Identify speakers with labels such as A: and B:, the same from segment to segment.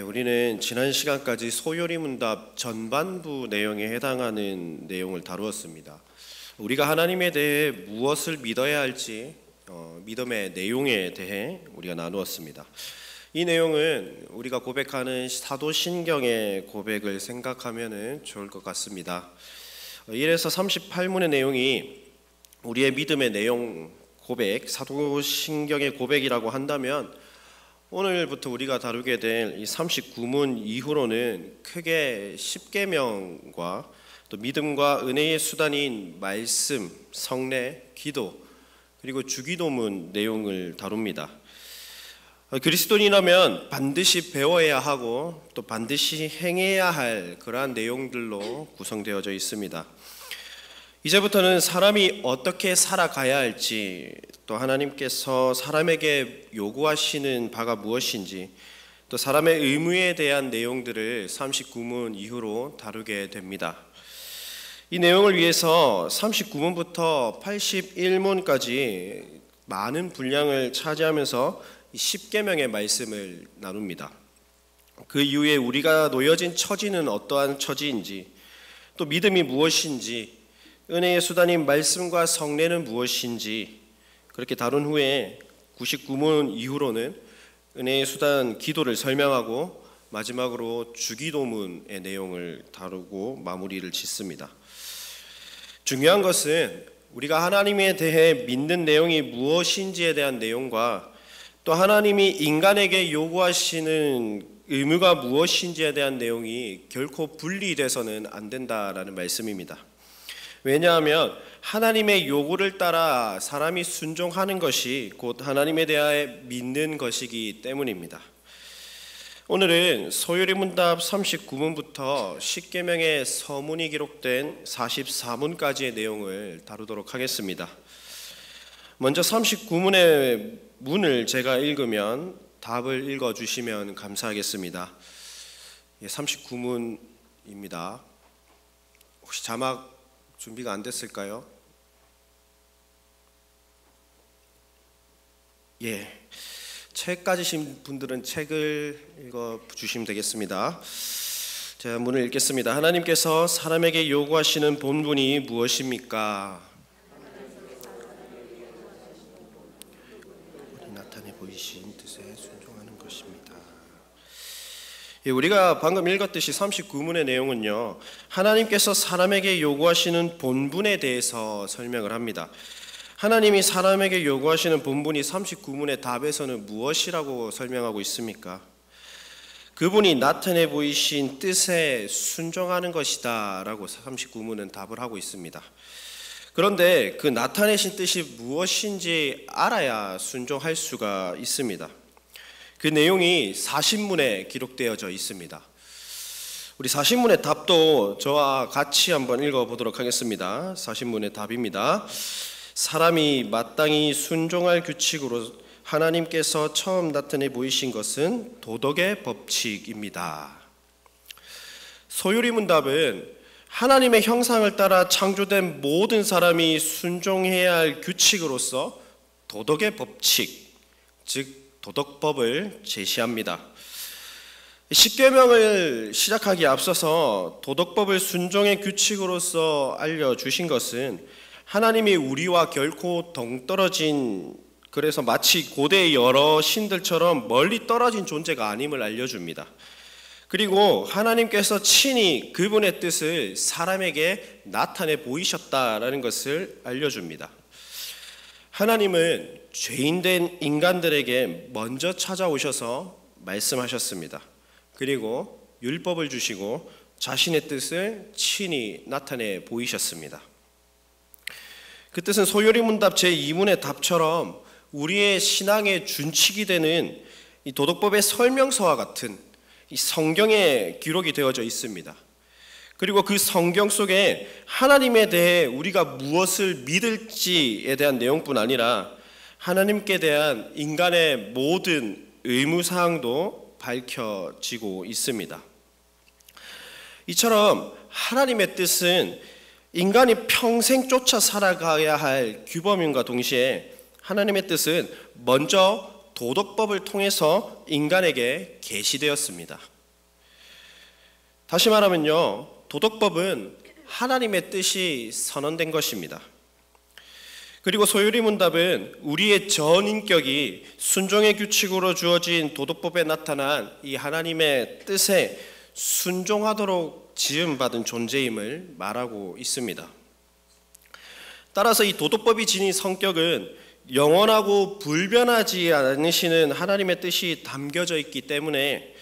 A: 우리는 지난 시간까지 소요리문답 전반부 내용에 해당하는 내용을 다루었습니다. 우리가 하나님에 대해 무엇을 믿어야 할지 믿음의 내용에 대해 우리가 나누었습니다. 이 내용은 우리가 고백하는 사도신경의 고백을 생각하면 좋을 것 같습니다. 1에서 38문의 내용이 우리의 믿음의 내용 고백, 사도신경의 고백이라고 한다면 오늘부터 우리가 다루게 될 이 39문 이후로는 크게 십계명과 또 믿음과 은혜의 수단인 말씀, 성례, 기도 그리고 주기도문 내용을 다룹니다. 그리스도인이라면 반드시 배워야 하고 또 반드시 행해야 할 그러한 내용들로 구성되어져 있습니다. 이제부터는 사람이 어떻게 살아가야 할지, 또 하나님께서 사람에게 요구하시는 바가 무엇인지, 또 사람의 의무에 대한 내용들을 39문 이후로 다루게 됩니다. 이 내용을 위해서 39문부터 81문까지 많은 분량을 차지하면서 10계명의 말씀을 나눕니다. 그 이후에 우리가 놓여진 처지는 어떠한 처지인지, 또 믿음이 무엇인지, 은혜의 수단인 말씀과 성례는 무엇인지 그렇게 다룬 후에 99문 이후로는 은혜의 수단 기도를 설명하고 마지막으로 주기도문의 내용을 다루고 마무리를 짓습니다. 중요한 것은 우리가 하나님에 대해 믿는 내용이 무엇인지에 대한 내용과 또 하나님이 인간에게 요구하시는 의무가 무엇인지에 대한 내용이 결코 분리돼서는 안 된다라는 말씀입니다. 왜냐하면 하나님의 요구를 따라 사람이 순종하는 것이 곧 하나님에 대하여 믿는 것이기 때문입니다. 오늘은 소요리문답 39문부터 십계명의 서문이 기록된 44문까지의 내용을 다루도록 하겠습니다. 먼저 39문의 문을 제가 읽으면 답을 읽어주시면 감사하겠습니다. 39문입니다. 혹시 자막 준비가 안 됐을까요? 책 가지신 분들은 책을 읽어주시면 되겠습니다. 제가 문을 읽겠습니다. 하나님께서 사람에게 요구하시는 본분이 무엇입니까? 나타내 보이신 뜻에 순종하는 것입니다. 우리가 방금 읽었듯이 39문의 내용은요, 하나님께서 사람에게 요구하시는 본분에 대해서 설명을 합니다. 하나님이 사람에게 요구하시는 본분이 39문의 답에서는 무엇이라고 설명하고 있습니까? 그분이 나타내 보이신 뜻에 순종하는 것이다 라고 39문은 답을 하고 있습니다. 그런데 그 나타내신 뜻이 무엇인지 알아야 순종할 수가 있습니다. 그 내용이 40문에 기록되어져 있습니다. 우리 40문의 답도 저와 같이 한번 읽어보도록 하겠습니다. 40문의 답입니다. 사람이 마땅히 순종할 규칙으로 하나님께서 처음 나타내 보이신 것은 도덕의 법칙입니다. 소요리문답은 하나님의 형상을 따라 창조된 모든 사람이 순종해야 할 규칙으로서 도덕의 법칙, 즉 도덕법을 제시합니다. 십계명을 시작하기에 앞서서 도덕법을 순종의 규칙으로서 알려주신 것은 하나님이 우리와 결코 동떨어진, 그래서 마치 고대의 여러 신들처럼 멀리 떨어진 존재가 아님을 알려줍니다. 그리고 하나님께서 친히 그분의 뜻을 사람에게 나타내 보이셨다라는 것을 알려줍니다. 하나님은 죄인된 인간들에게 먼저 찾아오셔서 말씀하셨습니다. 그리고 율법을 주시고 자신의 뜻을 친히 나타내 보이셨습니다. 그 뜻은 소요리문답 제2문의 답처럼 우리의 신앙의 준칙이 되는 이 도덕법의 설명서와 같은 이 성경에 기록이 되어져 있습니다. 그리고 그 성경 속에 하나님에 대해 우리가 무엇을 믿을지에 대한 내용뿐 아니라 하나님께 대한 인간의 모든 의무사항도 밝혀지고 있습니다. 이처럼 하나님의 뜻은 인간이 평생 쫓아 살아가야 할 규범임과 동시에 하나님의 뜻은 먼저 도덕법을 통해서 인간에게 계시되었습니다. 다시 말하면요, 도덕법은 하나님의 뜻이 선언된 것입니다. 그리고 소요리 문답은 우리의 전인격이 순종의 규칙으로 주어진 도덕법에 나타난 이 하나님의 뜻에 순종하도록 지음받은 존재임을 말하고 있습니다. 따라서 이 도덕법이 지닌 성격은 영원하고 불변하지 않으시는 하나님의 뜻이 담겨져 있기 때문에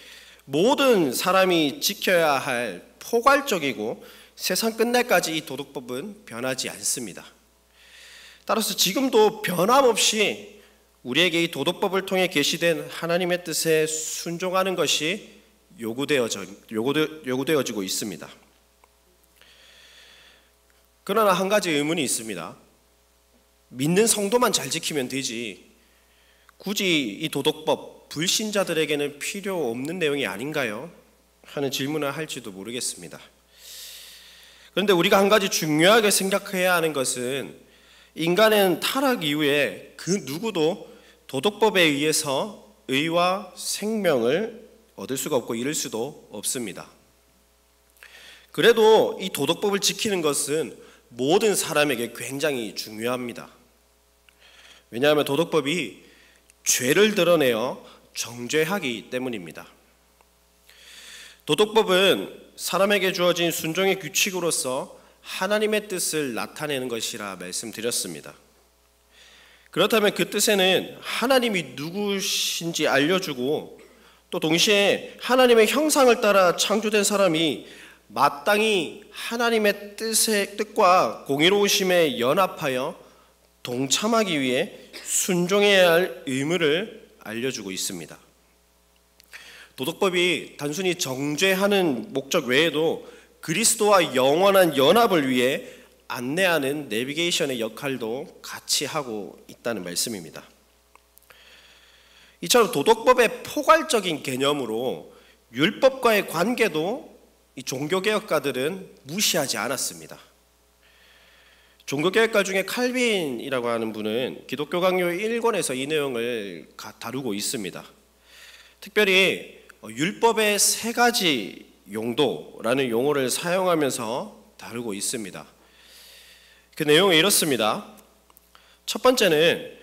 A: 모든 사람이 지켜야 할 포괄적이고 세상 끝날까지 이 도덕법은 변하지 않습니다. 따라서 지금도 변함없이 우리에게 이 도덕법을 통해 계시된 하나님의 뜻에 순종하는 것이 요구되어지고 있습니다. 그러나 한 가지 의문이 있습니다. 믿는 성도만 잘 지키면 되지, 굳이 이 도덕법 불신자들에게는 필요 없는 내용이 아닌가요? 하는 질문을 할지도 모르겠습니다. 그런데 우리가 한 가지 중요하게 생각해야 하는 것은 인간은 타락 이후에 그 누구도 도덕법에 의해서 의와 생명을 얻을 수가 없고 이룰 수도 없습니다. 그래도 이 도덕법을 지키는 것은 모든 사람에게 굉장히 중요합니다. 왜냐하면 도덕법이 죄를 드러내어 정죄하기 때문입니다. 도덕법은 사람에게 주어진 순종의 규칙으로서 하나님의 뜻을 나타내는 것이라 말씀드렸습니다. 그렇다면 그 뜻에는 하나님이 누구신지 알려주고 또 동시에 하나님의 형상을 따라 창조된 사람이 마땅히 하나님의 뜻과 공의로우심에 연합하여 동참하기 위해 순종해야 할 의무를 알려주고 있습니다. 도덕법이 단순히 정죄하는 목적 외에도 그리스도와 영원한 연합을 위해 안내하는 내비게이션의 역할도 같이 하고 있다는 말씀입니다. 이처럼 도덕법의 포괄적인 개념으로 율법과의 관계도 이 종교개혁가들은 무시하지 않았습니다. 종교개혁가 중에 칼빈이라고 하는 분은 기독교 강요 1권에서 이 내용을 다루고 있습니다. 특별히 율법의 세 가지 용도라는 용어를 사용하면서 다루고 있습니다. 그 내용은 이렇습니다. 첫 번째는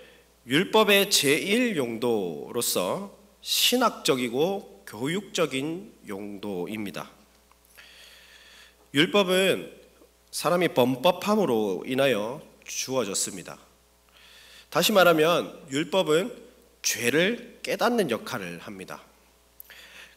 A: 율법의 제1용도로서 신학적이고 교육적인 용도입니다. 율법은 사람이 범법함으로 인하여 주어졌습니다. 다시 말하면 율법은 죄를 깨닫는 역할을 합니다.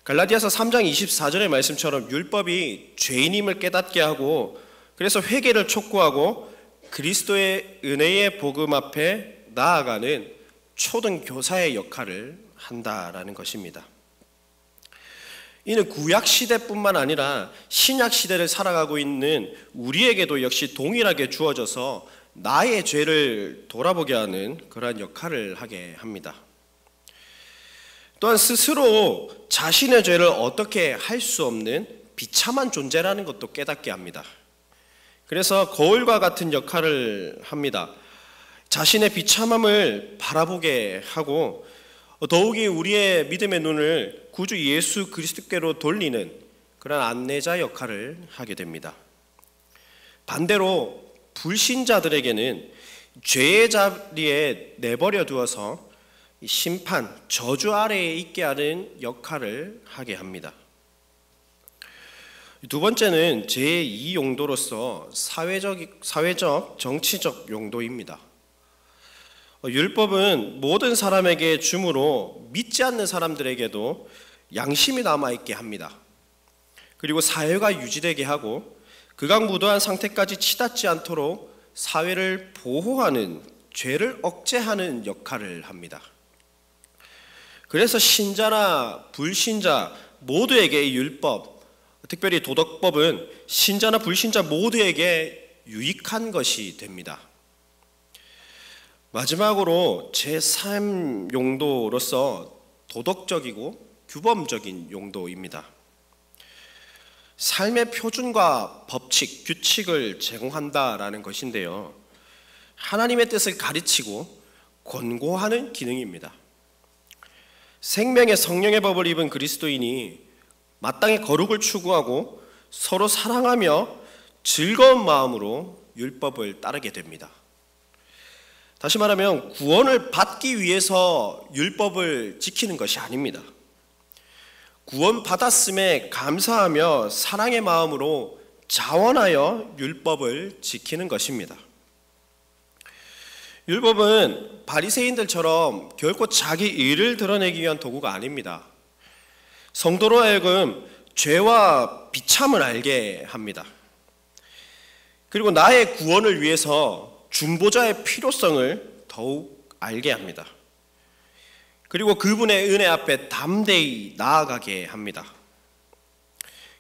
A: 갈라디아서 3장 24절의 말씀처럼 율법이 죄인임을 깨닫게 하고 그래서 회개를 촉구하고 그리스도의 은혜의 복음 앞에 나아가는 초등 교사의 역할을 한다라는 것입니다. 이는 구약 시대뿐만 아니라 신약 시대를 살아가고 있는 우리에게도 역시 동일하게 주어져서 나의 죄를 돌아보게 하는 그러한 역할을 하게 합니다. 또한 스스로 자신의 죄를 어떻게 할 수 없는 비참한 존재라는 것도 깨닫게 합니다. 그래서 거울과 같은 역할을 합니다. 자신의 비참함을 바라보게 하고 더욱이 우리의 믿음의 눈을 구주 예수 그리스도께로 돌리는 그런 안내자 역할을 하게 됩니다. 반대로 불신자들에게는 죄의 자리에 내버려 두어서 심판, 저주 아래에 있게 하는 역할을 하게 합니다. 두 번째는 제2 용도로서 사회적, 정치적 용도입니다. 율법은 모든 사람에게 주므로 믿지 않는 사람들에게도 양심이 남아있게 합니다. 그리고 사회가 유지되게 하고 극악무도한 상태까지 치닫지 않도록 사회를 보호하는, 죄를 억제하는 역할을 합니다. 그래서 신자나 불신자 모두에게 이 율법, 특별히 도덕법은 신자나 불신자 모두에게 유익한 것이 됩니다. 마지막으로 제3 용도로서 도덕적이고 규범적인 용도입니다. 삶의 표준과 법칙, 규칙을 제공한다라는 것인데요. 하나님의 뜻을 가르치고 권고하는 기능입니다. 생명의 성령의 법을 입은 그리스도인이 마땅히 거룩을 추구하고 서로 사랑하며 즐거운 마음으로 율법을 따르게 됩니다. 다시 말하면 구원을 받기 위해서 율법을 지키는 것이 아닙니다. 구원 받았음에 감사하며 사랑의 마음으로 자원하여 율법을 지키는 것입니다. 율법은 바리새인들처럼 결코 자기 의를 드러내기 위한 도구가 아닙니다. 성도로 하여금 죄와 비참을 알게 합니다. 그리고 나의 구원을 위해서 중보자의 필요성을 더욱 알게 합니다. 그리고 그분의 은혜 앞에 담대히 나아가게 합니다.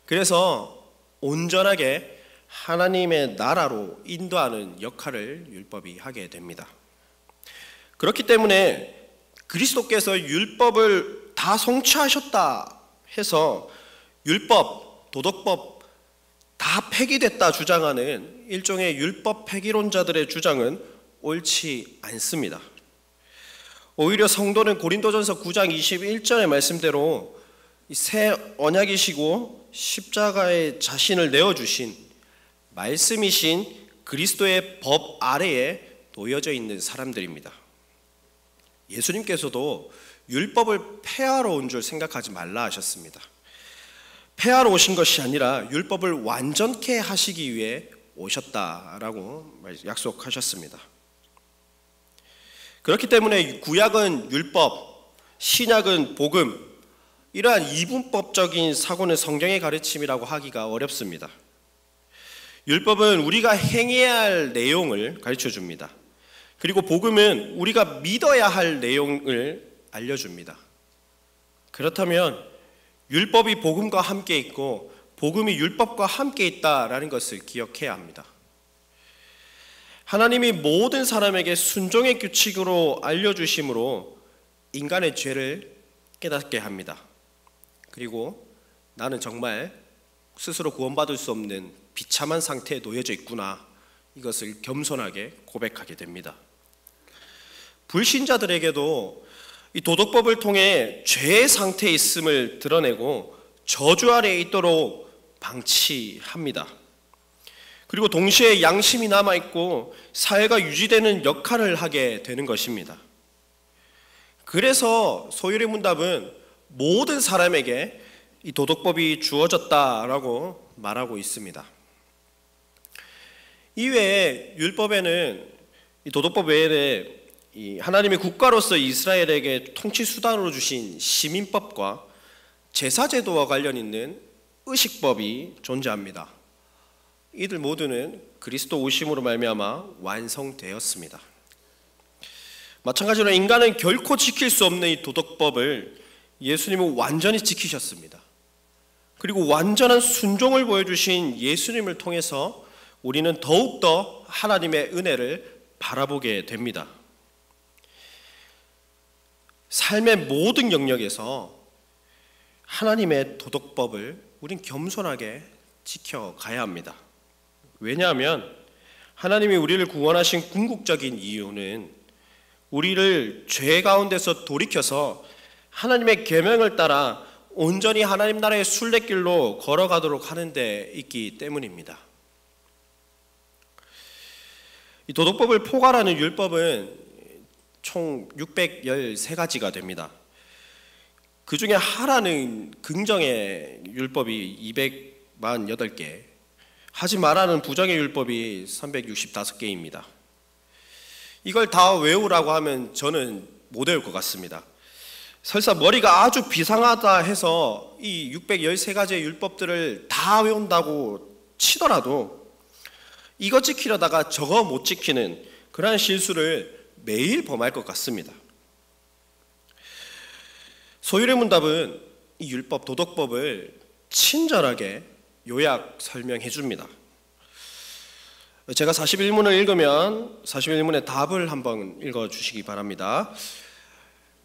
A: 그래서 온전하게 하나님의 나라로 인도하는 역할을 율법이 하게 됩니다. 그렇기 때문에 그리스도께서 율법을 다 성취하셨다 해서 율법, 도덕법 다 폐기됐다 주장하는 일종의 율법 폐기론자들의 주장은 옳지 않습니다. 오히려 성도는 고린도전서 9장 21절의 말씀대로 새 언약이시고 십자가에 자신을 내어주신 말씀이신 그리스도의 법 아래에 놓여져 있는 사람들입니다. 예수님께서도 율법을 폐하러 온 줄 생각하지 말라 하셨습니다. 폐하러 오신 것이 아니라 율법을 완전케 하시기 위해 오셨다라고 약속하셨습니다. 그렇기 때문에 구약은 율법, 신약은 복음, 이러한 이분법적인 사고는 성경의 가르침이라고 하기가 어렵습니다. 율법은 우리가 행해야 할 내용을 가르쳐 줍니다. 그리고 복음은 우리가 믿어야 할 내용을 알려줍니다. 그렇다면 율법이 복음과 함께 있고 복음이 율법과 함께 있다라는 것을 기억해야 합니다. 하나님이 모든 사람에게 순종의 규칙으로 알려주심으로 인간의 죄를 깨닫게 합니다. 그리고 나는 정말 스스로 구원받을 수 없는 비참한 상태에 놓여져 있구나, 이것을 겸손하게 고백하게 됩니다. 불신자들에게도 이 도덕법을 통해 죄의 상태에 있음을 드러내고 저주 아래에 있도록 방치합니다. 그리고 동시에 양심이 남아있고 사회가 유지되는 역할을 하게 되는 것입니다. 그래서 소율의 문답은 모든 사람에게 이 도덕법이 주어졌다라고 말하고 있습니다. 이외에 율법에는, 이 도덕법 외에 이 하나님의 국가로서 이스라엘에게 통치 수단으로 주신 시민법과 제사제도와 관련 있는 의식법이 존재합니다. 이들 모두는 그리스도 오심으로 말미암아 완성되었습니다. 마찬가지로 인간은 결코 지킬 수 없는 이 도덕법을 예수님은 완전히 지키셨습니다. 그리고 완전한 순종을 보여주신 예수님을 통해서 우리는 더욱더 하나님의 은혜를 바라보게 됩니다. 삶의 모든 영역에서 하나님의 도덕법을 우린 겸손하게 지켜가야 합니다. 왜냐하면 하나님이 우리를 구원하신 궁극적인 이유는 우리를 죄 가운데서 돌이켜서 하나님의 계명을 따라 온전히 하나님 나라의 순례길로 걸어가도록 하는 데 있기 때문입니다. 이 도덕법을 포괄하는 율법은 총 613가지가 됩니다. 그 중에 하라는 긍정의 율법이 248개, 하지 말라는 부정의 율법이 365개입니다. 이걸 다 외우라고 하면 저는 못 외울 것 같습니다. 설사 머리가 아주 비상하다 해서 이 613가지의 율법들을 다 외운다고 치더라도 이거 지키려다가 저거 못 지키는 그러한 실수를 매일 범할 것 같습니다. 소율의 문답은 이 율법, 도덕법을 친절하게 요약 설명해 줍니다. 제가 41문을 읽으면 41문의 답을 한번 읽어주시기 바랍니다.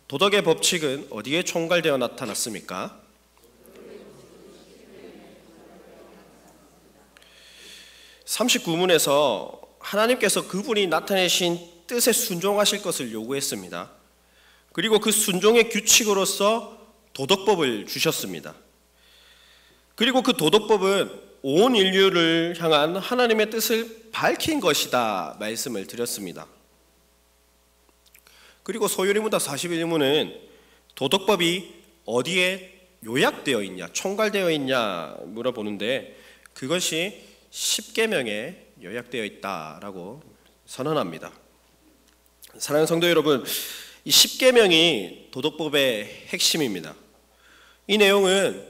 A: 도덕의 법칙은 어디에 총괄되어 나타났습니까? 39문에서 하나님께서 그분이 나타내신 뜻에 순종하실 것을 요구했습니다. 그리고 그 순종의 규칙으로서 도덕법을 주셨습니다. 그리고 그 도덕법은 온 인류를 향한 하나님의 뜻을 밝힌 것이다 말씀을 드렸습니다. 그리고 소요리문답 41문은 도덕법이 어디에 요약되어 있냐, 총괄되어 있냐 물어보는데 그것이 십계명에 요약되어 있다라고 선언합니다. 사랑하는 성도 여러분, 이 십계명이 도덕법의 핵심입니다. 이 내용은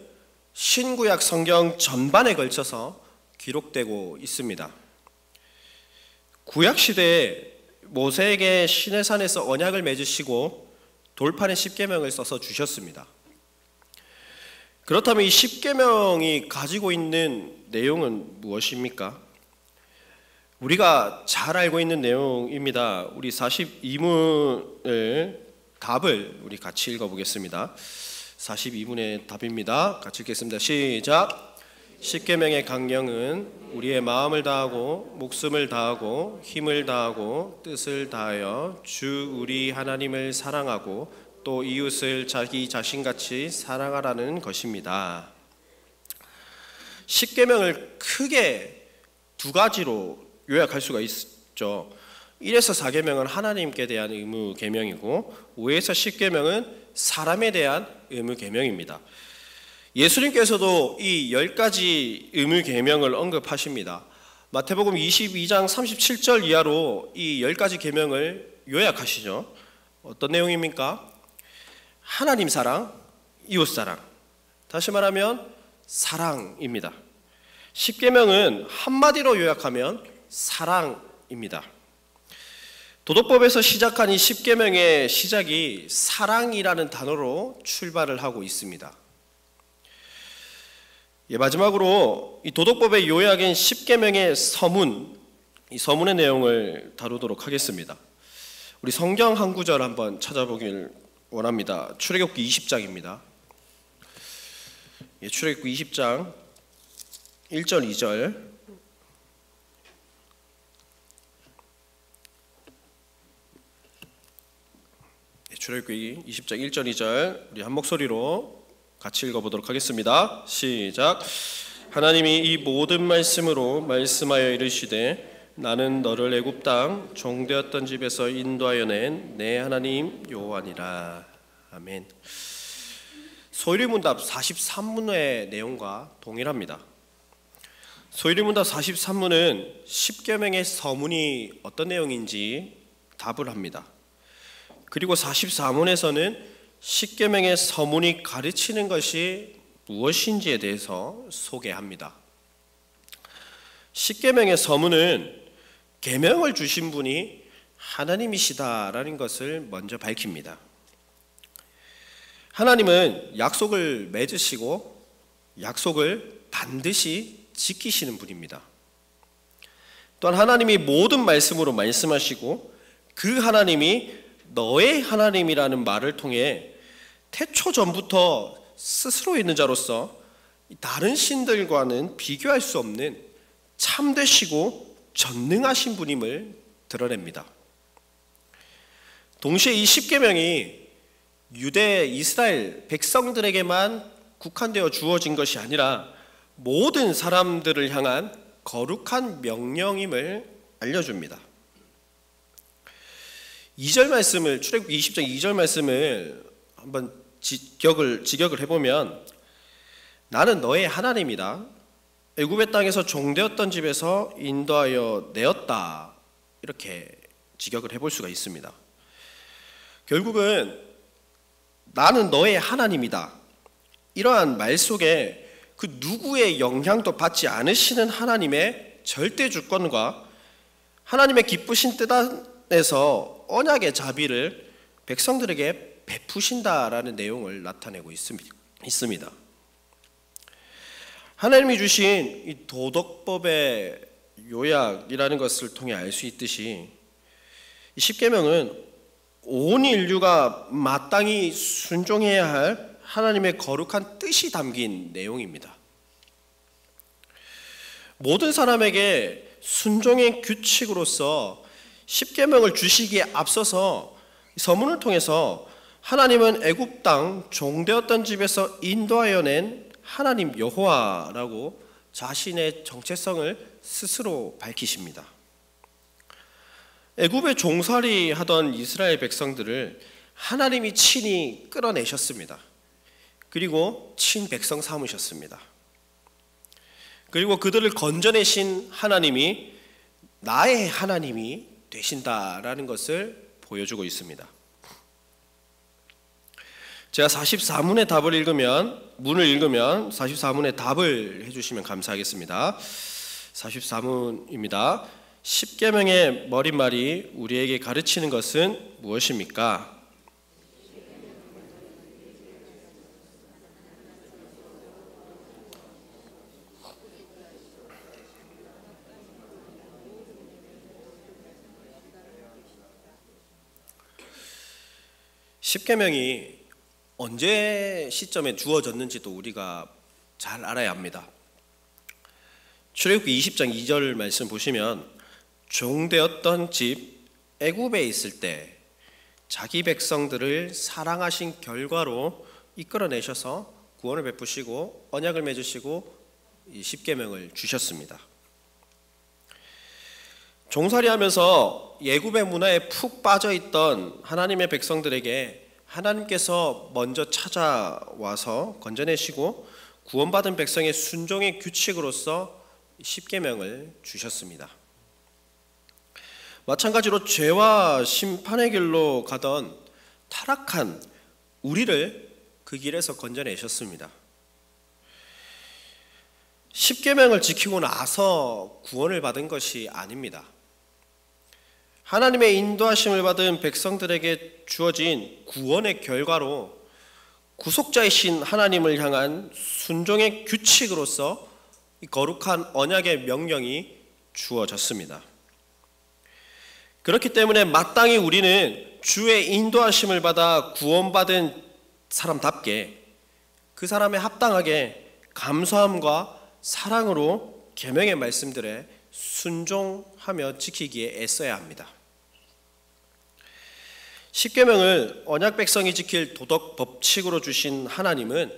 A: 신구약 성경 전반에 걸쳐서 기록되고 있습니다. 구약 시대에 모세에게 시내산에서 언약을 맺으시고 돌판에 십계명을 써서 주셨습니다. 그렇다면 이 십계명이 가지고 있는 내용은 무엇입니까? 우리가 잘 알고 있는 내용입니다. 우리 42문을 답을 우리 같이 읽어보겠습니다. 42문의 답입니다. 같이 읽겠습니다. 시작. 십계명의 강령은 우리의 마음을 다하고 목숨을 다하고 힘을 다하고 뜻을 다하여 주 우리 하나님을 사랑하고 또 이웃을 자기 자신같이 사랑하라는 것입니다. 십계명을 크게 두 가지로 요약할 수가 있죠. 1에서 4계명은 하나님께 대한 의무 계명이고 5에서 10계명은 사람에 대한 의무 계명입니다. 예수님께서도 이 10가지 의무 계명을 언급하십니다. 마태복음 22장 37절 이하로 이 10가지 계명을 요약하시죠. 어떤 내용입니까? 하나님 사랑, 이웃 사랑. 다시 말하면 사랑입니다. 10계명은 한마디로 요약하면 사랑입니다. 도덕법에서 시작한 이 10계명의 시작이 사랑이라는 단어로 출발을 하고 있습니다. 마지막으로 이 도덕법의 요약인 10계명의 서문, 이 서문의 내용을 다루도록 하겠습니다. 우리 성경 한 구절 한번 찾아보길 원합니다. 출애굽기 20장입니다. 출애굽기 20장 1절 2절. 출애굽기 20장 1절 2절 우리 한 목소리로 같이 읽어보도록 하겠습니다. 시작. 하나님이 이 모든 말씀으로 말씀하여 이르시되 나는 너를 애굽 땅 종되었던 집에서 인도하여 낸 내 하나님 여호와니라. 아멘. 소유리문답 43문의 내용과 동일합니다. 소유리문답 43문은 십계명의 서문이 어떤 내용인지 답을 합니다. 그리고 44문에서는 십계명의 서문이 가르치는 것이 무엇인지에 대해서 소개합니다. 십계명의 서문은 계명을 주신 분이 하나님이시다라는 것을 먼저 밝힙니다. 하나님은 약속을 맺으시고 약속을 반드시 지키시는 분입니다. 또한 하나님이 모든 말씀으로 말씀하시고 그 하나님이 너의 하나님이라는 말을 통해 태초 전부터 스스로 있는 자로서 다른 신들과는 비교할 수 없는 참되시고 전능하신 분임을 드러냅니다. 동시에 이 십계명이 유대 이스라엘 백성들에게만 국한되어 주어진 것이 아니라 모든 사람들을 향한 거룩한 명령임을 알려줍니다. 2절 말씀을 출애굽기 20장 2절 말씀을 한번 직역을 해보면 나는 너의 하나님이다. 애굽의 땅에서 종되었던 집에서 인도하여 내었다. 이렇게 직역을 해볼 수가 있습니다. 결국은 나는 너의 하나님이다. 이러한 말 속에 그 누구의 영향도 받지 않으시는 하나님의 절대 주권과 하나님의 기쁘신 뜻 안에서 언약의 자비를 백성들에게 베푸신다라는 내용을 나타내고 있습니다. 하나님이 주신 이 도덕법의 요약이라는 것을 통해 알 수 있듯이 이 십계명은 온 인류가 마땅히 순종해야 할 하나님의 거룩한 뜻이 담긴 내용입니다. 모든 사람에게 순종의 규칙으로서 십계명을 주시기에 앞서서 서문을 통해서 하나님은 애굽 땅 종되었던 집에서 인도하여 낸 하나님 여호와라고 자신의 정체성을 스스로 밝히십니다. 애굽에 종살이 하던 이스라엘 백성들을 하나님이 친히 끌어내셨습니다. 그리고 친백성 삼으셨습니다. 그리고 그들을 건져내신 하나님이 나의 하나님이 되신다라는 것을 보여주고 있습니다. 제가 44문의 답을 읽으면, 문을 읽으면 44문의 답을 해주시면 감사하겠습니다. 44문입니다. 십계명의 머릿말이 우리에게 가르치는 것은 무엇입니까? 십계명이 언제 시점에 주어졌는지도 우리가 잘 알아야 합니다. 출애굽기 20장 2절 말씀 보시면 종되었던 집 애굽에 있을 때 자기 백성들을 사랑하신 결과로 이끌어내셔서 구원을 베푸시고 언약을 맺으시고 이 십계명을 주셨습니다. 종살이하면서 애굽의 문화에 푹 빠져있던 하나님의 백성들에게 하나님께서 먼저 찾아와서 건져내시고 구원받은 백성의 순종의 규칙으로서 십계명을 주셨습니다. 마찬가지로 죄와 심판의 길로 가던 타락한 우리를 그 길에서 건져내셨습니다. 십계명을 지키고 나서 구원을 받은 것이 아닙니다. 하나님의 인도하심을 받은 백성들에게 주어진 구원의 결과로 구속자이신 하나님을 향한 순종의 규칙으로서 이 거룩한 언약의 명령이 주어졌습니다. 그렇기 때문에 마땅히 우리는 주의 인도하심을 받아 구원받은 사람답게 그 사람에 합당하게 감사함과 사랑으로 계명의 말씀들에 순종하며 지키기에 애써야 합니다. 십계명을 언약 백성이 지킬 도덕 법칙으로 주신 하나님은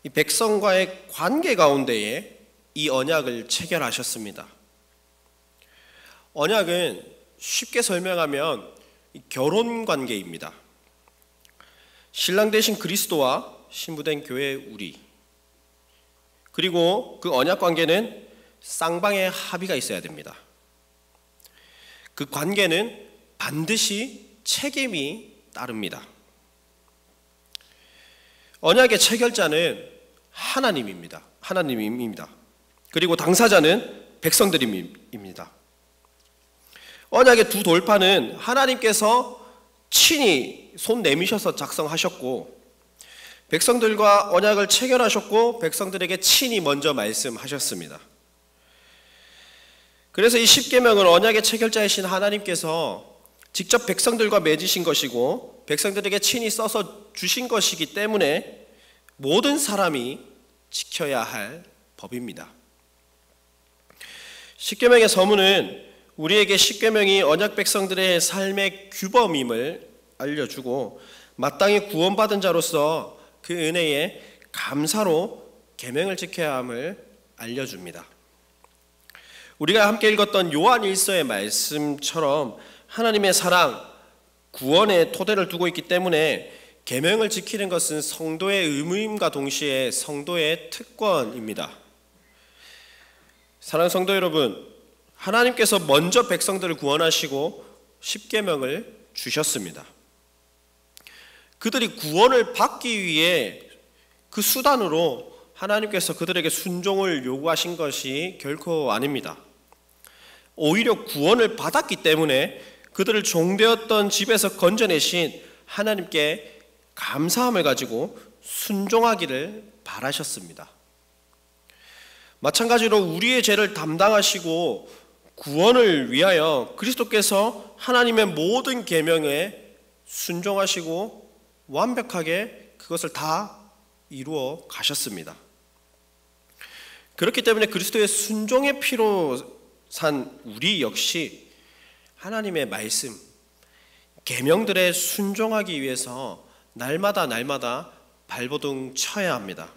A: 이 백성과의 관계 가운데에 이 언약을 체결하셨습니다. 언약은 쉽게 설명하면 결혼 관계입니다. 신랑 되신 그리스도와 신부된 교회 우리, 그리고 그 언약 관계는 쌍방의 합의가 있어야 됩니다. 그 관계는 반드시 책임이 따릅니다. 언약의 체결자는 하나님입니다. 그리고 당사자는 백성들입니다. 언약의 두 돌판은 하나님께서 친히 손 내미셔서 작성하셨고 백성들과 언약을 체결하셨고 백성들에게 친히 먼저 말씀하셨습니다. 그래서 이 십계명은 언약의 체결자이신 하나님께서 직접 백성들과 맺으신 것이고 백성들에게 친히 써서 주신 것이기 때문에 모든 사람이 지켜야 할 법입니다. 십계명의 서문은 우리에게 십계명이 언약 백성들의 삶의 규범임을 알려주고 마땅히 구원받은 자로서 그 은혜에 감사로 계명을 지켜야 함을 알려줍니다. 우리가 함께 읽었던 요한 1서의 말씀처럼 하나님의 사랑, 구원의 토대를 두고 있기 때문에 계명을 지키는 것은 성도의 의무임과 동시에 성도의 특권입니다. 사랑하는 성도 여러분, 하나님께서 먼저 백성들을 구원하시고 십계명을 주셨습니다. 그들이 구원을 받기 위해 그 수단으로 하나님께서 그들에게 순종을 요구하신 것이 결코 아닙니다. 오히려 구원을 받았기 때문에 그들을 종되었던 집에서 건져내신 하나님께 감사함을 가지고 순종하기를 바라셨습니다. 마찬가지로 우리의 죄를 담당하시고 구원을 위하여 그리스도께서 하나님의 모든 계명에 순종하시고 완벽하게 그것을 다 이루어 가셨습니다. 그렇기 때문에 그리스도의 순종의 피로 산 우리 역시 하나님의 말씀, 계명들에 순종하기 위해서 날마다 발버둥 쳐야 합니다.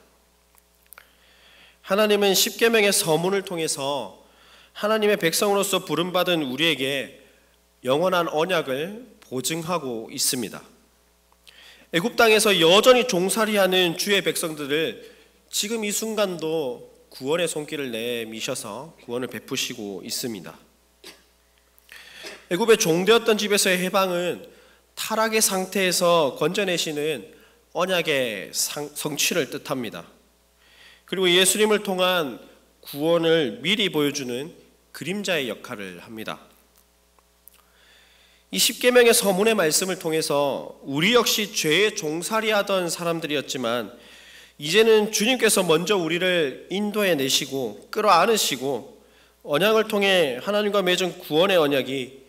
A: 하나님은 십계명의 서문을 통해서 하나님의 백성으로서 부름받은 우리에게 영원한 언약을 보증하고 있습니다. 애굽 땅에서 여전히 종살이하는 주의 백성들을 지금 이 순간도 구원의 손길을 내미셔서 구원을 베푸시고 있습니다. 애굽의 종되었던 집에서의 해방은 타락의 상태에서 건져내시는 언약의 성취를 뜻합니다. 그리고 예수님을 통한 구원을 미리 보여주는 그림자의 역할을 합니다. 이 십계명의 서문의 말씀을 통해서 우리 역시 죄에 종살이하던 사람들이었지만 이제는 주님께서 먼저 우리를 인도해 내시고 끌어안으시고 언약을 통해 하나님과 맺은 구원의 언약이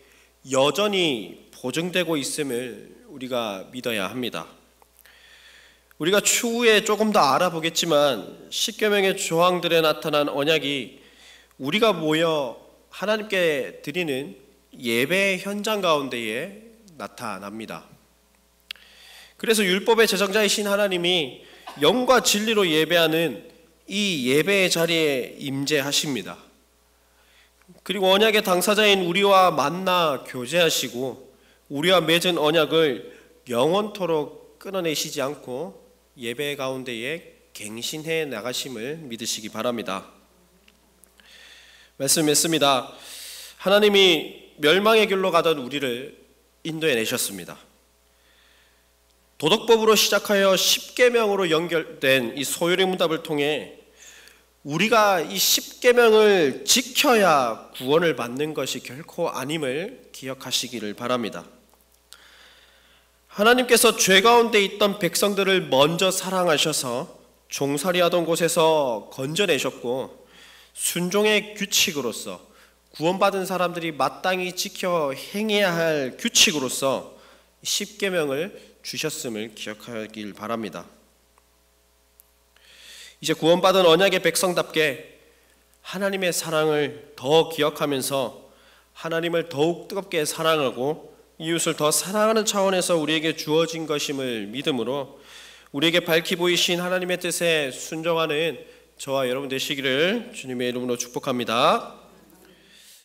A: 여전히 보증되고 있음을 우리가 믿어야 합니다. 우리가 추후에 조금 더 알아보겠지만 십계명의 조항들에 나타난 언약이 우리가 모여 하나님께 드리는 예배의 현장 가운데에 나타납니다. 그래서 율법의 제정자이신 하나님이 영과 진리로 예배하는 이 예배의 자리에 임재하십니다. 그리고 언약의 당사자인 우리와 만나 교제하시고 우리와 맺은 언약을 영원토록 끊어내시지 않고 예배 가운데에 갱신해 나가심을 믿으시기 바랍니다. 말씀했습니다. 하나님이 멸망의 길로 가던 우리를 인도해 내셨습니다. 도덕법으로 시작하여 십계명으로 연결된 이 소요리 문답을 통해 우리가 이 십계명을 지켜야 구원을 받는 것이 결코 아님을 기억하시기를 바랍니다. 하나님께서 죄 가운데 있던 백성들을 먼저 사랑하셔서 종살이하던 곳에서 건져내셨고 순종의 규칙으로서 구원받은 사람들이 마땅히 지켜 행해야 할 규칙으로서 십계명을 주셨음을 기억하길 바랍니다. 이제 구원받은 언약의 백성답게 하나님의 사랑을 더 기억하면서 하나님을 더욱 뜨겁게 사랑하고 이웃을 더 사랑하는 차원에서 우리에게 주어진 것임을 믿음으로 우리에게 밝히 보이신 하나님의 뜻에 순종하는 저와 여러분 되시기를 주님의 이름으로 축복합니다.